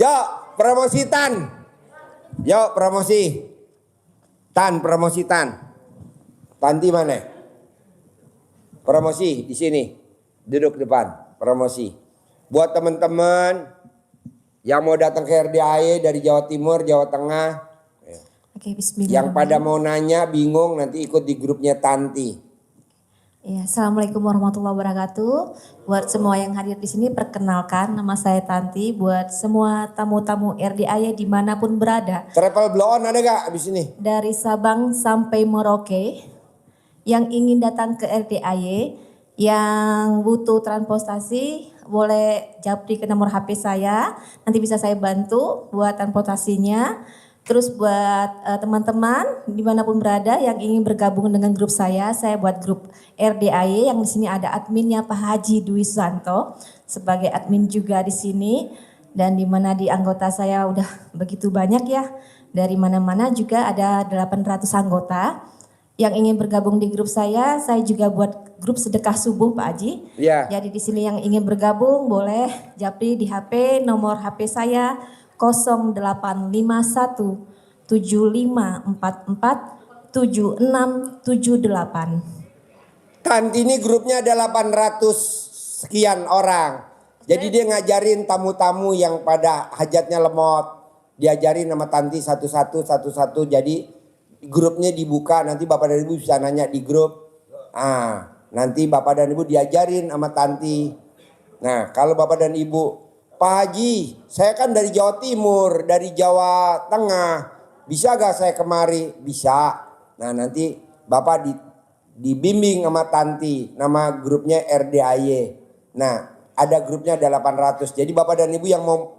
Yuk, promosi Tan. Yuk, promosi. Tan, promosi Tan. Tanti mana? Promosi di sini. Duduk depan, promosi. Buat teman-teman yang mau datang ke RDAE dari Jawa Timur, Jawa Tengah. Oke, bismillah. Yang pada mau nanya, bingung, nanti ikut di grupnya Tanti. Ya, Assalamualaikum warahmatullahi wabarakatuh. Buat semua yang hadir di sini, perkenalkan nama saya Tanti. Buat semua tamu-tamu RDAE dimanapun berada. Travel blow on ada gak abis ini? Dari Sabang sampai Merauke, yang ingin datang ke RDAE, yang butuh transportasi, boleh japri ke nomor HP saya. Nanti bisa saya bantu buat transportasinya. Terus buat teman-teman dimanapun berada yang ingin bergabung dengan grup saya buat grup RDAE yang di sini ada adminnya Pak Haji Dwi Susanto sebagai admin juga di sini, dan di mana di anggota saya udah begitu banyak ya, dari mana-mana juga ada 800 anggota yang ingin bergabung di grup saya juga buat grup sedekah subuh Pak Haji. Iya. Jadi di sini yang ingin bergabung boleh japri di HP, nomor HP saya 0851 7544 7678. Tanti ini grupnya ada 800 sekian orang. Jadi dia ngajarin tamu-tamu yang pada hajatnya lemot. Diajarin sama Tanti satu-satu. Jadi grupnya dibuka, nanti Bapak dan Ibu bisa nanya di grup. Nanti Bapak dan Ibu diajarin sama Tanti. Nah, kalau Bapak dan Ibu, Pak Haji, saya kan dari Jawa Timur, dari Jawa Tengah. Bisa gak saya kemari? Bisa. Nah, nanti Bapak dibimbing sama Tanti. Nama grupnya RDAE. Nah, ada grupnya ada 800. Jadi Bapak dan Ibu yang mau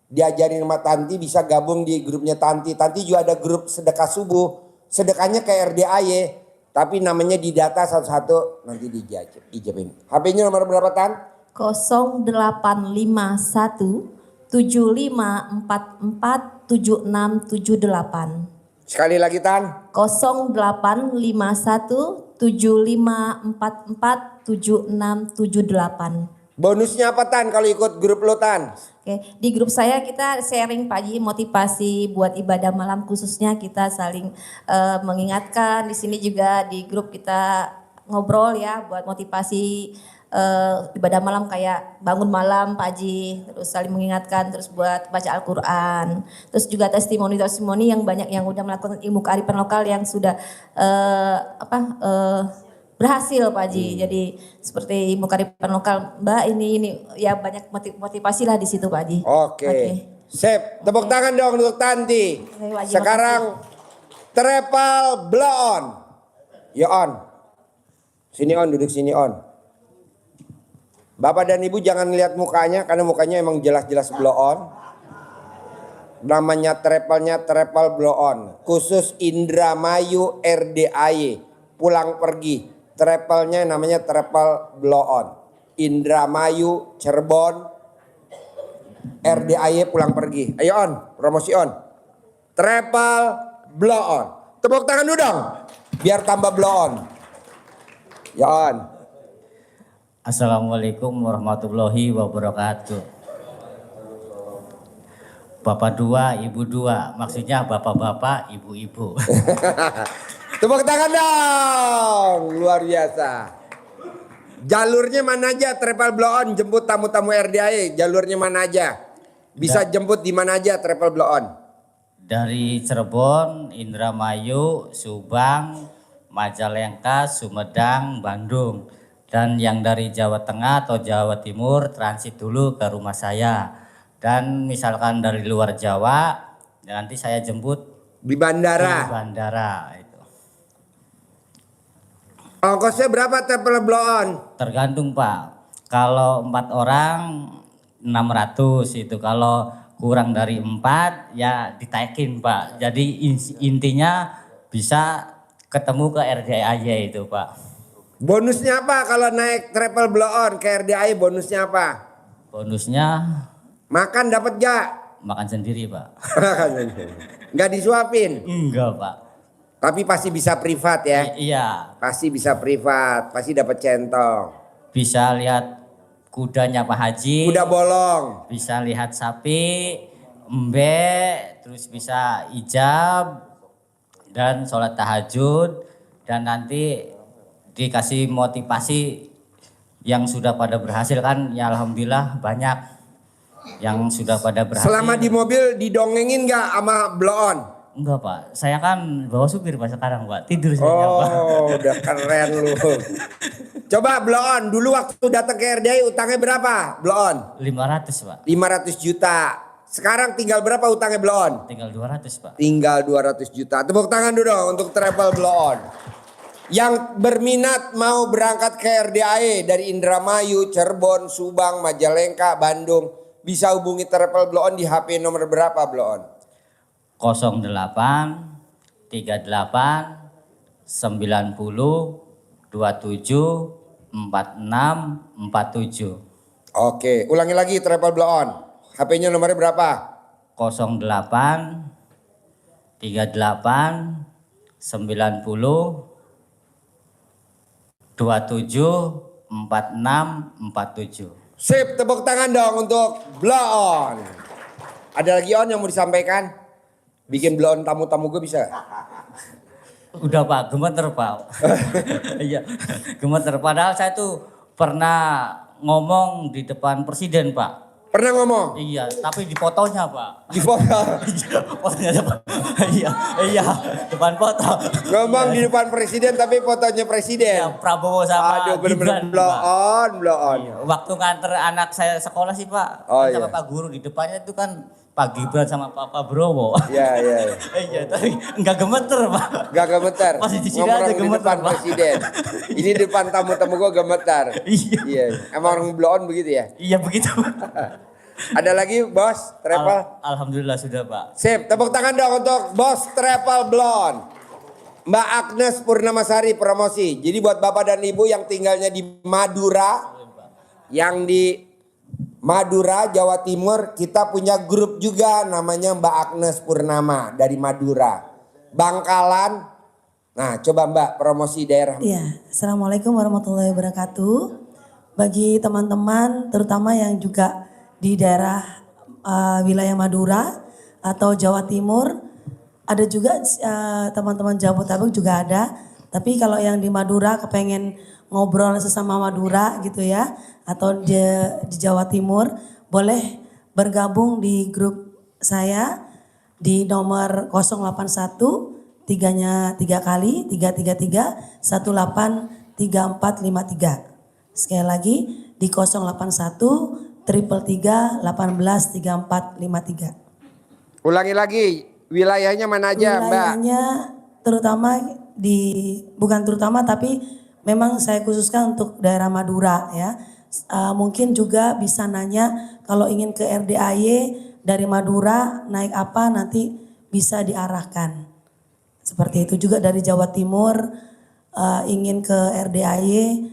diajarin sama Tanti bisa gabung di grupnya Tanti. Tanti juga ada grup sedekah subuh. Sedekahnya kayak RDAE. Tapi namanya didata satu-satu. Nanti dijawabin. HP-nya nomor berapa Tan? 0851 7544 7678. Sekali lagi Tan. 0851 7544 7678. Bonusnya apa Tan kalau ikut grup lo Tan? Oke, di grup saya kita sharing Pak Haji, motivasi buat ibadah malam khususnya kita saling mengingatkan. Di sini juga di grup kita ngobrol ya buat motivasi ibadah malam kayak bangun malam Pak Haji, terus saling mengingatkan, terus buat baca Al-Quran, terus juga testimoni yang banyak yang udah melakukan ilmu kearifan lokal yang sudah berhasil Pak Haji. Jadi seperti ilmu kearifan lokal Mbak ini ya banyak motivasi lah di situ Pak Haji. Oke. Sip, tepuk tangan dong untuk Tanti. Sekarang travel blow on. Ya on. Sini on, duduk sini on. Bapak dan Ibu jangan lihat mukanya karena mukanya emang jelas-jelas blow on. Namanya travel blow on. Khusus Indramayu RDAE. Pulang pergi. Travelnya namanya travel blow on. Indramayu, Cirebon, RDAE pulang pergi. Ayo on, promosi on. Travel blow on. Tepuk tangan dulu dong. Biar tambah blow on. Ya on. Assalamualaikum warahmatullahi wabarakatuh. Bapak dua, ibu dua, maksudnya bapak-bapak, ibu-ibu. Tepuk tangan dong, luar biasa. Jalurnya mana aja travel blow on jemput tamu-tamu RDAE, jalurnya mana aja? Bisa jemput di mana aja travel blow on? Dari Cirebon, Indramayu, Subang, Majalengka, Sumedang, Bandung. Dan yang dari Jawa Tengah atau Jawa Timur transit dulu ke rumah saya. Dan misalkan dari luar Jawa, nanti saya jemput di bandara. Di bandara itu. Ongkosnya berapa travel blow on? Tergantung Pak. Kalau 4 orang 600 itu. Kalau kurang dari 4 ya ditaikin Pak. Jadi intinya bisa ketemu ke RDAE itu Pak. Bonusnya apa kalau naik travel blow on ke RDAE, bonusnya apa? Bonusnya makan dapat gak? Makan sendiri Pak. Nggak disuapin? Enggak Pak. Tapi pasti bisa privat ya? Iya. Pasti bisa privat, pasti dapat centong. Bisa lihat kudanya Pak Haji. Kuda bolong. Bisa lihat sapi. terus bisa ijab dan sholat tahajud, dan nanti dikasih motivasi yang sudah pada berhasil kan, ya alhamdulillah banyak yang sudah pada berhasil. Selama di mobil didongengin nggak sama blow on? Enggak Pak, saya kan bawa supir Pak sekarang Pak, tidur saya Pak. Oh, udah keren lu. Coba blow on, dulu waktu datang ke RDI utangnya berapa? Blow on? 500 Pak, 500 juta. Sekarang tinggal berapa utangnya blow on? tinggal 200 Pak. Tinggal 200 juta. Tepuk tangan dulu dong untuk travel blow on. Yang berminat mau berangkat ke RDAE dari Indramayu, Cirebon, Subang, Majalengka, Bandung, bisa hubungi travel blow on di HP nomor berapa blow on? 08 38 90 27 46 47. Oke, ulangi lagi travel blow on. HP-nya nomornya berapa? 08 38 90 27 46 47. Sip, tepuk tangan dong untuk blow on. Ada lagi on yang mau disampaikan? Bikin blow on tamu-tamu gue bisa? Udah Pak, gemeter Pak. Iya, gemeter. Padahal saya tuh pernah ngomong di depan presiden Pak. Pernah ngomong? Iya, tapi di fotonya Pak. Di foto. Iya, fotonya depan. Iya, depan foto. Ngomong di depan presiden tapi fotonya Ya, presiden. Prabowo sama Aduh, bener-bener Gibran, blow Pak. on, blow on. Iya, waktu nganter anak saya sekolah sih Pak, Oh, sama iya. Pak Guru di depannya itu kan Pak Gibran sama Pak Prabowo. Iya, iya, iya. Iya, tapi enggak gemeter Pak. Gak gemetar. Masih di sini Ngomong aja di gemeter, depan Pak. presiden. Ini depan tamu-tamu gue gemetar. Iya. Iya. Emang orang blow on begitu ya? Iya begitu. Ada lagi bos travel? Alhamdulillah sudah Pak. Sip, tepuk tangan dong untuk bos travel blow on. Mbak Agnes Purnamasari promosi. Jadi buat bapak dan ibu yang tinggalnya di Madura, yang di Madura, Jawa Timur, kita punya grup juga namanya Mbak Agnes Purnama dari Madura. Bangkalan. Nah, coba Mbak promosi daerah. Iya, Assalamualaikum warahmatullahi wabarakatuh. Bagi teman-teman terutama yang juga di daerah wilayah Madura atau Jawa Timur, ada juga teman-teman Jabodetabek juga ada. Tapi kalau yang di Madura kepengen ngobrol sesama Madura gitu ya, atau di Jawa Timur, boleh bergabung di grup saya di nomor 081 3-nya 3 kali 333 18 3453. Sekali lagi di 081 333 18 3453. Ulangi lagi, wilayahnya mana aja Mbak? Wilayahnya terutama bukan terutama tapi memang saya khususkan untuk daerah Madura ya. Mungkin juga bisa nanya kalau ingin ke RDAY dari Madura naik apa, nanti bisa diarahkan. Seperti itu juga dari Jawa Timur ingin ke RDAY,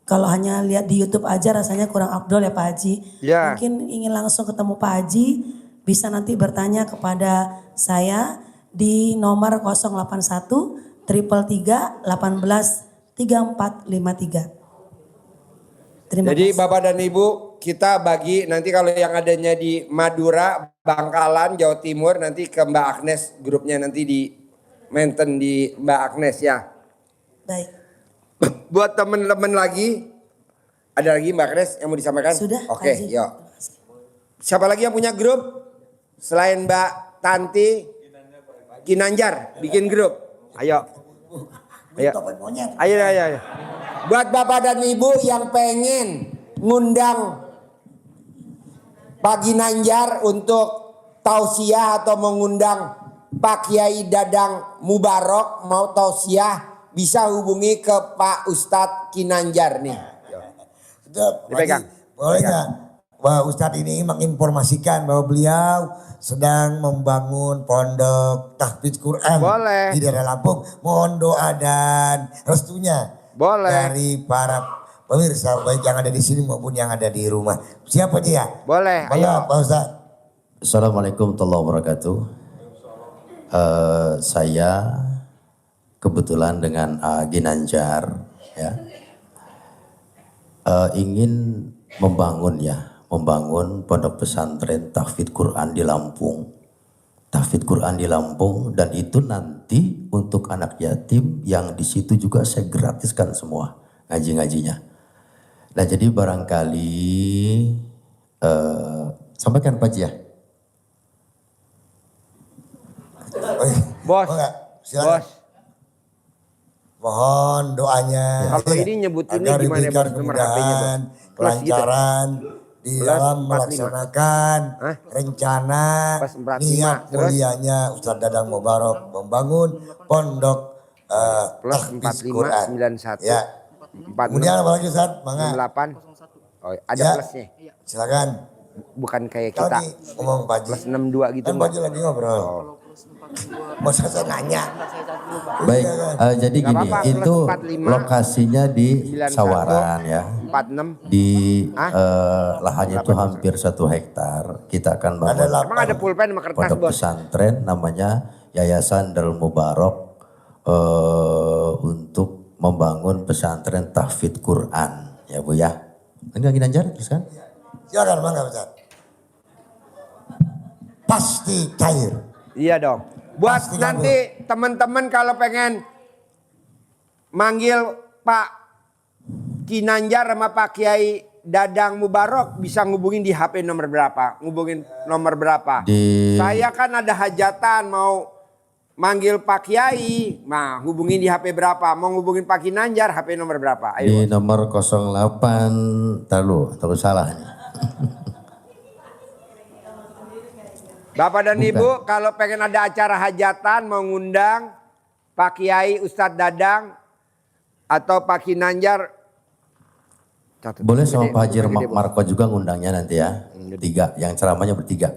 kalau hanya lihat di YouTube aja rasanya kurang afdol ya Pak Haji. Ya. Mungkin ingin langsung ketemu Pak Haji, bisa nanti bertanya kepada saya di nomor 081 333 18 3453. Terima Jadi kasih. Bapak dan Ibu, kita bagi nanti kalau yang adanya di Madura, Bangkalan, Jawa Timur, nanti ke Mbak Agnes, grupnya nanti di maintain di Mbak Agnes ya. Baik. Buat teman-teman lagi, ada lagi Mbak Agnes yang mau disampaikan? Sudah, Oke, Haji. yuk. Siapa lagi yang punya grup? Selain Mbak Tanti, Kinanjar, bikin grup. Ayo. Ayo. Ayo. Buat Bapak dan Ibu yang pengen ngundang Pak Ginanjar untuk tausiah atau mengundang Pak Kiai Dadang Mubarok mau tausiah, bisa hubungi ke Pak Ustadz Kinanjar nih. Dipegang. Boleh nggak bahwa Ustadz ini menginformasikan bahwa beliau sedang membangun pondok tahfidz Quran Boleh. di daerah Lampung. Mohon doa dan restunya Boleh. dari para pemirsa baik yang ada di sini maupun yang ada di rumah. Siapa dia? Boleh, Ayo ayo. Pak Ustadz. Assalamualaikum warahmatullahi wabarakatuh. Saya kebetulan dengan Ginanjar ya ingin membangun ya membangun pondok pesantren tahfidz Quran di Lampung. Tahfidz Quran di Lampung, dan itu nanti untuk anak yatim yang di situ juga saya gratiskan semua ngaji-ngajinya. Nah jadi barangkali sampaikan Pak Haji ya. Bos, Silakan. bos. Mohon doanya. Kalau ini nyebutinnya agar gimana, diberikan Bos? Nomor HP-nya, Bos. kemudahan, Plus kelancaran di Plus dalam 45. melaksanakan Hah? rencana Plus 45, niat terus? mulianya Ustadz Dadang Mubarok membangun pondok Plus tahfidz 45 Quran. 91. Ya. 46 Kemudian apa lagi Ustadz? Mangga. 68. Oh, ada Ya. plusnya. Silakan. Bukan kayak kita. Kami ngomong Pak Haji. Plus 62 gitu. Kan Pak Haji lagi ngobrol. Masa saya nanya? Baik, jadi Nggak gini, apa-apa, plus itu 45, lokasinya di 91, Sawaran ya. 46. Di lahannya itu hampir 1 hektar. Kita akan bangun Emang ada pulpen sama kertas, pondok Bos? pesantren namanya Yayasan Darul Mubarok untuk membangun pesantren tahfidz Quran ya Bu ya. Ini lagi Nanjar terus kan? Silakan mangga Ustaz. Pasti cair. Iya dong. Buat Pasti nanti teman-teman kalau pengen manggil Pak Kinanjar sama Pak Kiai Dadang Mubarok bisa ngubungin di HP nomor berapa? Ngubungin nomor berapa? Saya kan ada hajatan mau manggil Pak Kiai, nah hubungin di HP berapa? Mau ngubungin Pak Kinanjar HP nomor berapa? Ayo. Di nomor 08 terlalu salah. Bapak dan Bukan. Ibu kalau pengen ada acara hajatan mau ngundang Pak Kiai Ustadz Dadang atau Pak Kinanjar. Boleh sama Pak Haji Gede, Bos. Marco juga ngundangnya nanti ya. 3, yang ceramahnya bertiga.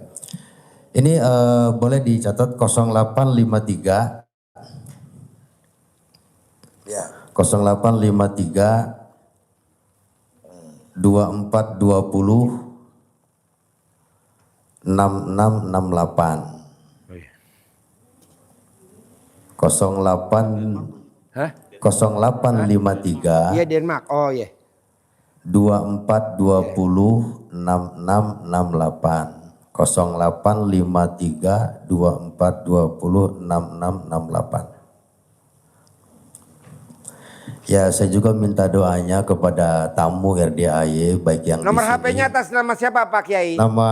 Ini boleh dicatat 0853 Ya. 0853 2420 6668 08 Hah? 0853 Iya Denmark. Oh iya. 2420 6668 0853 2420 6668. Ya, saya juga minta doanya kepada tamu RDAY baik yang Nomor di sini. HP-nya atas nama siapa Pak Kiai? Nama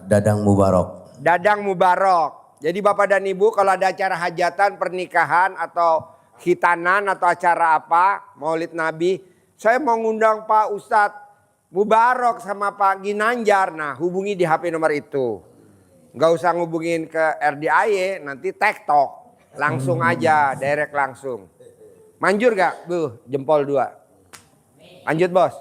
Dadang Mubarok. Dadang Mubarok. Jadi Bapak dan Ibu kalau ada acara hajatan, pernikahan atau khitanan atau acara apa, Maulid Nabi, saya mau ngundang Pak Ustadz Mubarok sama Pak Ginanjar. Nah, hubungi di HP nomor itu. Nggak usah ngubungin ke RDAY, nanti tektok. Langsung aja, direct langsung. Manjur gak? Jempol 2. Lanjut Bos.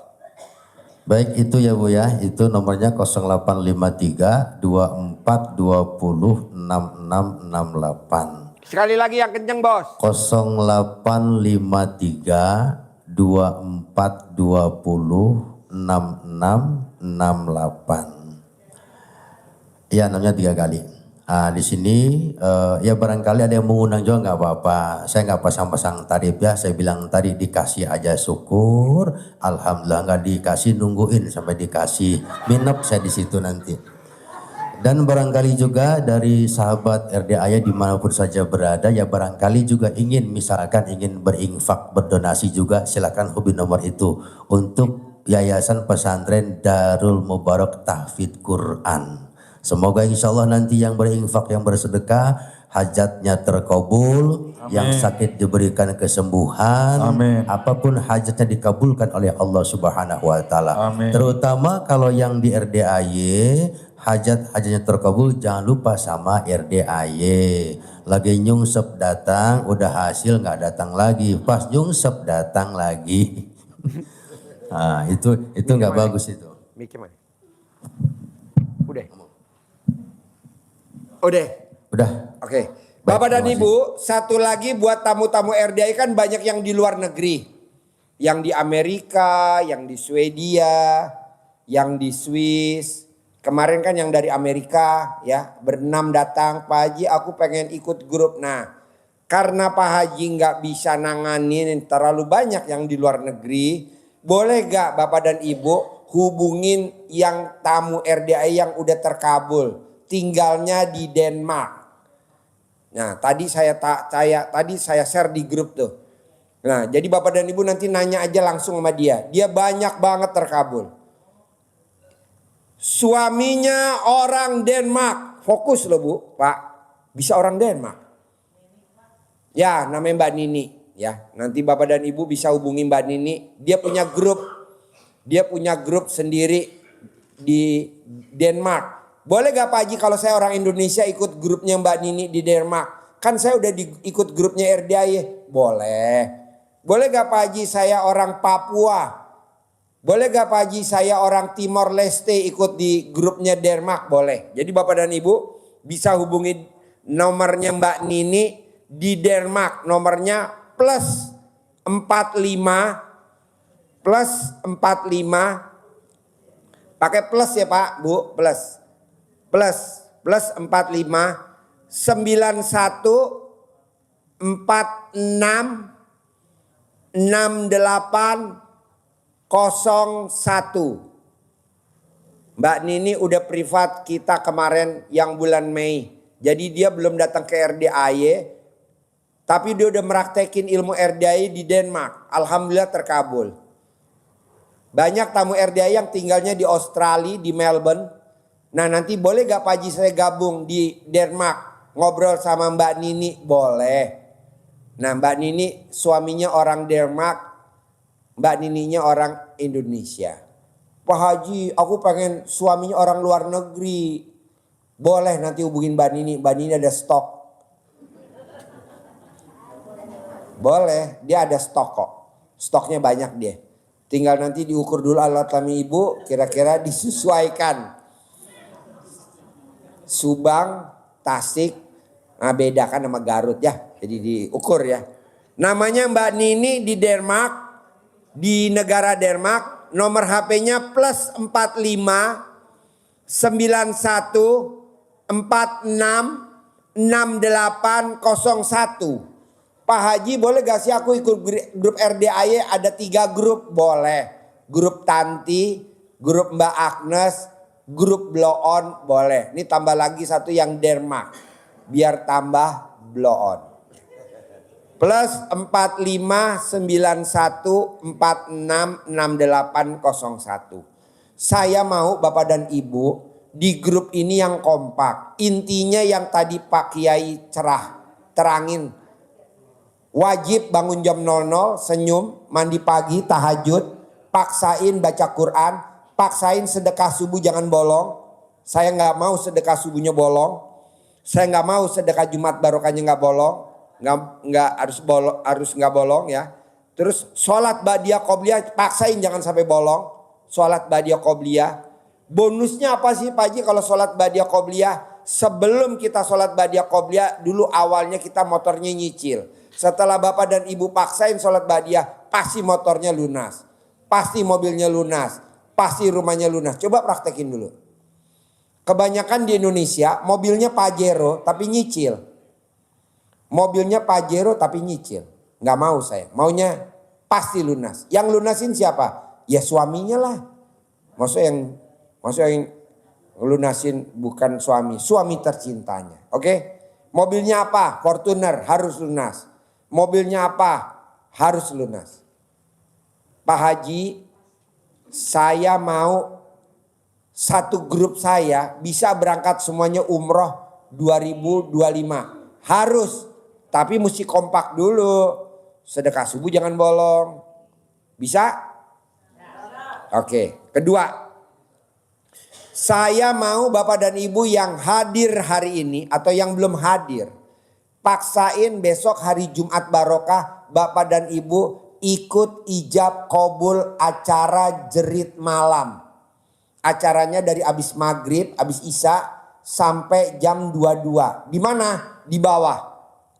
Baik itu ya Bu ya, itu nomornya 0853 2420 6668. Sekali lagi yang kenceng Bos. 0853 2420 6668. Ya, namanya 3 kali. Di sini ya barangkali ada yang mengundang juga nggak apa-apa. Saya nggak pasang-pasang tarif ya. Saya bilang tadi dikasih aja syukur. Alhamdulillah, nggak dikasih nungguin sampai dikasih. Minap saya di situ nanti. Dan barangkali juga dari sahabat RDAY dimanapun saja berada ya barangkali juga ingin misalkan ingin berinfak berdonasi juga silakan hubungi nomor itu untuk Yayasan Pesantren Darul Mubarok Tahfidz Quran. Semoga insya Allah nanti yang berinfak, yang bersedekah, hajatnya terkabul, yang sakit diberikan kesembuhan, apapun hajatnya dikabulkan oleh Allah Subhanahu Wa Taala. Terutama kalau yang di RDAY, hajatnya terkabul, jangan lupa sama RDAY. Lagi nyungsep datang, udah hasil nggak datang lagi, pas nyungsep datang lagi. Nah, itu nggak bagus itu. Mikir mana? Udah. Oke. Bapak dan Ibu, satu lagi buat tamu-tamu RDAY kan banyak yang di luar negeri. Yang di Amerika, yang di Swedia, yang di Swiss. Kemarin kan yang dari Amerika ya, berenam datang, Pak Haji aku pengen ikut grup. Nah, karena Pak Haji nggak bisa nanganin terlalu banyak yang di luar negeri, boleh gak Bapak dan Ibu hubungin yang tamu RDA yang udah terkabul, tinggalnya di Denmark. Nah, tadi saya share di grup tuh. Nah, jadi Bapak dan Ibu nanti nanya aja langsung sama dia. Dia banyak banget terkabul. Suaminya orang Denmark. Fokus loh Bu, Pak. Bisa orang Denmark. Ya, namanya Mbak Nini. Ya, nanti Bapak dan Ibu bisa hubungi Mbak Nini. Dia punya grup sendiri di Denmark. Boleh gak Pak Haji kalau saya orang Indonesia ikut grupnya Mbak Nini di Denmark? Kan saya udah ikut grupnya RDAY. Boleh. Boleh gak Pak Haji saya orang Papua? Boleh gak Pak Haji saya orang Timor Leste ikut di grupnya Denmark? Boleh. Jadi Bapak dan Ibu bisa hubungi nomornya Mbak Nini di Denmark. Nomornya plus 45 pakai plus ya Pak Bu, plus 45 91 46 68 01. Mbak Nini udah privat kita kemarin yang bulan Mei. Jadi dia belum datang ke RDAY, tapi dia udah meraktekin ilmu RDAY di Denmark. Alhamdulillah terkabul. Banyak tamu RDAY yang tinggalnya di Australia, di Melbourne. Nah nanti boleh gak Pak Haji saya gabung di Denmark ngobrol sama Mbak Nini? Boleh. Nah Mbak Nini suaminya orang Denmark, Mbak Nininya orang Indonesia. Pak Haji aku pengen suaminya orang luar negeri. Boleh nanti hubungin Mbak Nini. Mbak Nini ada stok. Boleh, dia ada stok kok. Stoknya banyak dia. Tinggal nanti diukur dulu alat kelamin ibu, kira-kira disesuaikan. Subang, Tasik, nah beda kan sama Garut ya. Jadi diukur ya. Namanya Mbak Nini di Denmark, di negara Denmark. Nomor HP-nya plus 45 91 46 6801. Pak Haji boleh gak sih aku ikut grup RDAY? Ada 3 grup. Boleh. Grup Tanti, grup Mbak Agnes, grup Blow On. Boleh. Ini tambah lagi satu yang Denmark. Biar tambah Blow On. Plus 45 91 46 6801. Saya mau Bapak dan Ibu di grup ini yang kompak. Intinya yang tadi Pak Kiai terangin. Wajib bangun jam 00, senyum, mandi pagi, tahajud, paksain baca Quran, paksain sedekah subuh jangan bolong. Saya nggak mau sedekah subuhnya bolong. Saya nggak mau sedekah Jumat barokahnya nggak bolong. Nggak harus nggak bolong ya. Terus sholat ba'diyah qobliyah paksain jangan sampai bolong. Sholat ba'diyah qobliyah. Bonusnya apa sih Pak Haji kalau sholat ba'diyah qobliyah? Sebelum kita sholat ba'diyah qobliyah dulu awalnya kita motornya nyicil. Setelah Bapak dan Ibu paksain sholat ba'diyah, pasti motornya lunas. Pasti mobilnya lunas. Pasti rumahnya lunas. Coba praktekin dulu. Kebanyakan di Indonesia mobilnya Pajero tapi nyicil. Mobilnya Pajero tapi nyicil. Nggak mau saya. Maunya pasti lunas. Yang lunasin siapa? Ya suaminya lah. Maksudnya yang lunasin bukan suami. Suami tercintanya. Oke? Mobilnya apa? Fortuner harus lunas. Mobilnya apa? Harus lunas. Pak Haji, saya mau satu grup saya bisa berangkat semuanya umroh 2025. Harus. Tapi mesti kompak dulu. Sedekah subuh jangan bolong. Bisa? Oke. Kedua. Saya mau Bapak dan Ibu yang hadir hari ini atau yang belum hadir. Paksain besok hari Jumat Barokah Bapak dan Ibu ikut ijab qabul acara jerit malam. Acaranya dari abis maghrib, abis isya sampai jam 22. Di mana? Di bawah.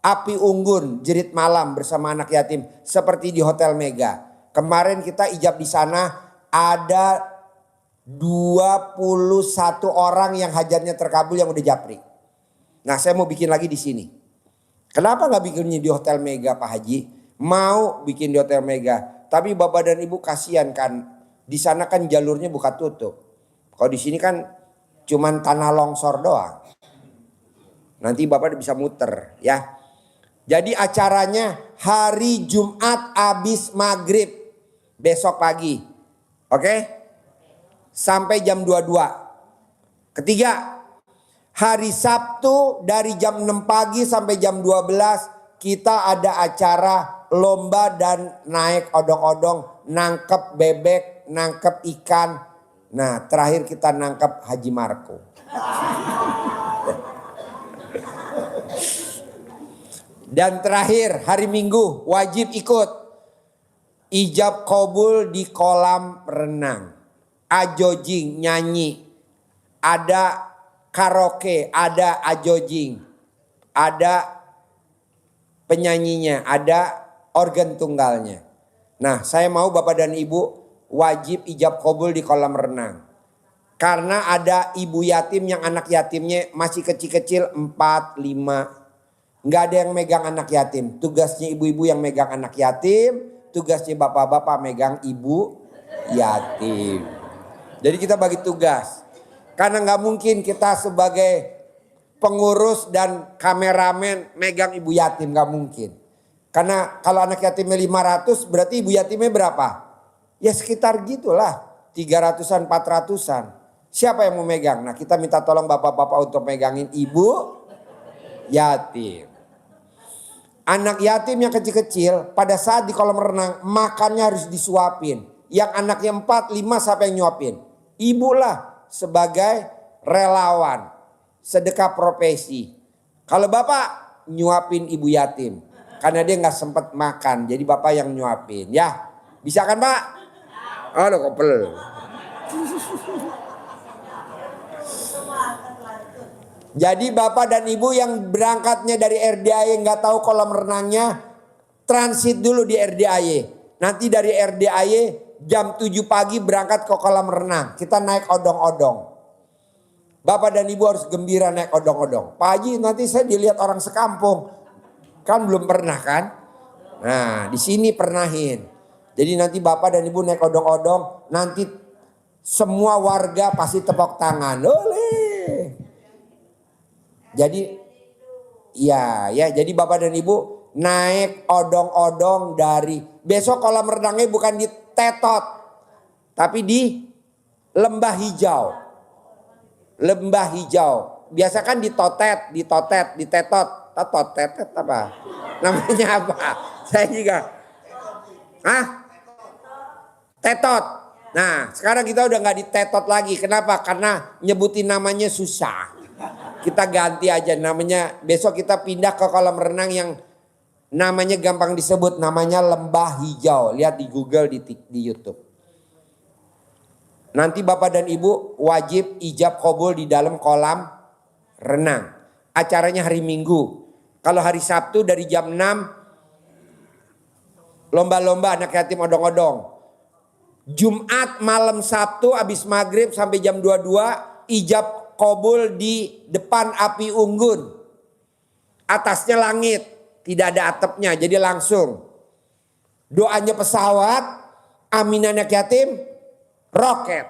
Api Unggun jerit malam bersama anak yatim seperti di Hotel Mega. Kemarin kita ijab di sana ada 21 orang yang hajatnya terkabul yang udah japri. Nah saya mau bikin lagi di sini. Kenapa gak bikinnya di Hotel Mega Pak Haji? Mau bikin di Hotel Mega. Tapi Bapak dan Ibu kasihan kan Di sana kan jalurnya buka tutup. Kalau di sini kan cuman tanah longsor doang. Nanti Bapak bisa muter ya. Jadi acaranya hari Jumat habis maghrib besok pagi. Oke? Sampai jam 22. Ketiga, hari Sabtu dari jam 6 pagi sampai jam 12 kita ada acara lomba dan naik odong-odong, nangkep bebek, nangkep ikan. Nah, terakhir kita nangkep Haji Marco. Dan terakhir hari Minggu wajib ikut ijab kabul di kolam renang. Ajojing nyanyi. Ada karaoke, ada ajojing. Ada penyanyinya, ada organ tunggalnya. Nah, saya mau Bapak dan Ibu wajib ijab kabul di kolam renang. Karena ada ibu yatim yang anak yatimnya masih kecil-kecil 4, 5. Nggak ada yang megang anak yatim. Tugasnya ibu-ibu yang megang anak yatim. Tugasnya bapak-bapak megang ibu yatim. Jadi kita bagi tugas. Karena nggak mungkin kita sebagai pengurus dan kameramen megang ibu yatim. Nggak mungkin. Karena kalau anak yatimnya 500 berarti ibu yatimnya berapa? Ya sekitar gitulah. 300-an, 400-an. Siapa yang mau megang? Nah kita minta tolong bapak-bapak untuk megangin ibu yatim. Anak yatim yang kecil-kecil pada saat di kolam renang makannya harus disuapin. Yang anaknya 4, 5 siapa yang nyuapin? Ibu lah sebagai relawan. Sedekah profesi. Kalau bapak nyuapin ibu yatim. Karena dia gak sempat makan. Jadi bapak yang nyuapin ya. Bisa kan pak? Aduh kopel. Jadi bapak dan ibu yang berangkatnya dari RDAY nggak tahu kolam renangnya, transit dulu di RDAY. Nanti dari RDAY jam 7 pagi berangkat ke kolam renang. Kita naik odong-odong. Bapak dan ibu harus gembira naik odong-odong. Pak Haji nanti saya dilihat orang sekampung. Kan belum pernah kan? Nah di sini pernahin. Jadi nanti bapak dan ibu naik odong-odong. Nanti semua warga pasti tepuk tangan. Oleh. Jadi ya jadi bapak dan ibu naik odong-odong dari besok kolam renangnya bukan di Tetot tapi di Lembah Hijau. Lembah Hijau. Biasa kan di Totet, di Tetot. Tetot apa? Namanya apa? Saya juga. Tetot. Nah, sekarang kita udah nggak di Tetot lagi. Kenapa? Karena nyebutin namanya susah. Kita ganti aja namanya. Besok kita pindah ke kolam renang yang namanya gampang disebut. Namanya Lembah Hijau. Lihat di Google, di YouTube. Nanti bapak dan ibu wajib ijab kabul di dalam kolam renang. Acaranya hari Minggu. Kalau hari Sabtu dari jam 6 lomba-lomba anak yatim odong-odong. Jumat malam Sabtu habis maghrib sampai jam 22 ijab kabul di depan api unggun. Atasnya langit. Tidak ada atapnya. Jadi langsung. Doanya pesawat. Amin anak yatim. Roket.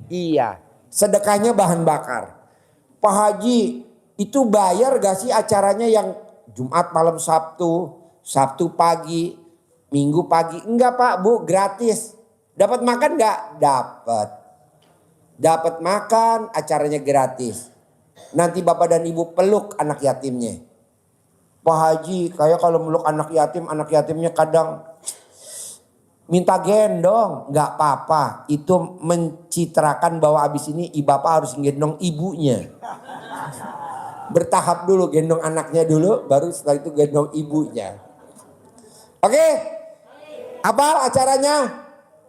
Iya. Sedekahnya bahan bakar. Pak Haji. Itu bayar gak sih acaranya yang Jumat malam Sabtu. Sabtu pagi. Minggu pagi. Enggak pak bu. Gratis. Dapat makan gak? Dapat. Dapat makan, acaranya gratis. Nanti bapak dan ibu peluk anak yatimnya. Pak Haji, kayak kalau meluk anak yatimnya kadang minta gendong. Gak apa-apa, itu mencitrakan bahwa abis ini bapak harus gendong ibunya. Bertahap dulu, gendong anaknya dulu, baru setelah itu gendong ibunya. Oke? Apa acaranya?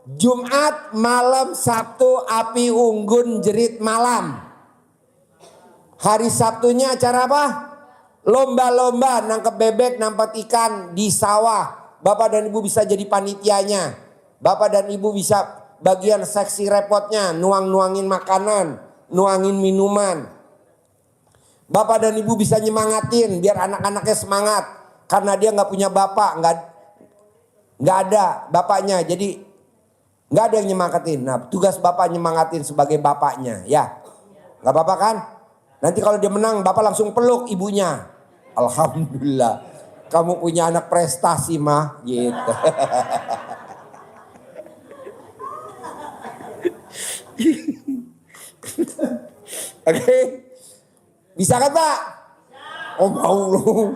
Jumat malam Sabtu api unggun jerit malam. Hari Sabtunya acara apa? Lomba-lomba nangkep bebek, nangkep ikan di sawah. Bapak dan ibu bisa jadi panitianya. Bapak dan ibu bisa bagian seksi repotnya. Nuang-nuangin makanan, nuangin minuman. Bapak dan ibu bisa nyemangatin biar anak-anaknya semangat. Karena dia gak punya bapak, gak ada bapaknya. Jadi Nggak ada yang nyemangatin. Nah, tugas bapak nyemangatin sebagai bapaknya, ya. Nggak apa-apa kan? Nanti kalau dia menang, bapak langsung peluk ibunya. Alhamdulillah, kamu punya anak prestasi mah, gitu. Oke, bisa kan Pak? Oh mau lu.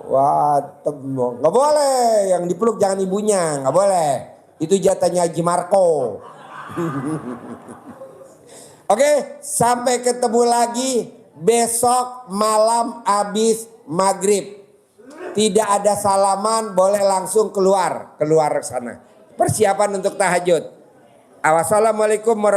Wah, nggak boleh. Yang dipeluk jangan ibunya, nggak boleh. Itu jatahnya Haji Marco. Oke, sampai ketemu lagi besok malam habis maghrib. Tidak ada salaman, boleh langsung keluar sana. Persiapan untuk tahajud. Wassalamualaikum warahmatullahi wabarakatuh.